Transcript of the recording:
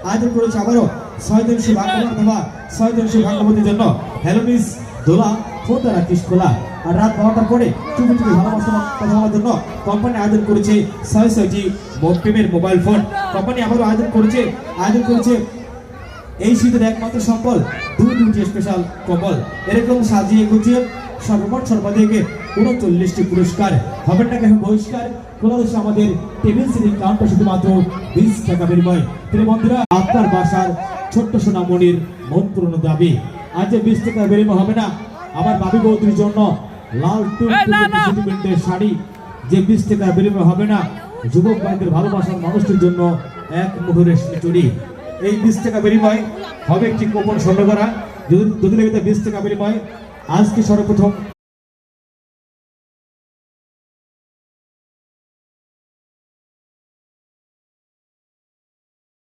আয়োজন করেছে আবারও 6 ভাগ্যবান অথবা 6 ভাগ্যবতীর জন্য হেলোমিস দোলা ফোন দ্বারা কিস খোলা। আর রাত 12টার পরে চুপি চুপি ভালোবাসা কথা বলার জন্য কোম্পানি আয়োজন করেছে 6টি প্রেমের মোবাইল ফোন। কোম্পানি আবারও আয়োজন করেছে এই শীতের একমাত্র সম্বল 2টি স্পেশাল কম্বল। এরকম সাজিয়ে গুছিয়ে সর্বমোট সর্বাধিক 39টি পুরস্কার। হবেন না কেন বহিষ্কার? খোলা রয়েছে আমাদের টেবিল সিটির কাউন্টার শুধুমাত্র 20 টাকা বিনিময়। প্রিয় বন্ধুরা, আপনার বাসার ছোট্ট সোনামণির মন পূরণ দাবি। আজ 20 টাকা বিনিময় হবে না আমার ভাবি বৌদির জন্য লাল টুকটুকে শাড়ি, যে 20 টাকা বিনিময় হবে না যুবক ভাইদের ভালোবাসার মানুষটির জন্য এক মুহূর্তের চুরি। এই 20 টাকা বিনিময় হবে একটি কুপন সংগ্রহ করা। যদি লেগে 20 টাকা বিনিময় আজকে সর্বপ্রথম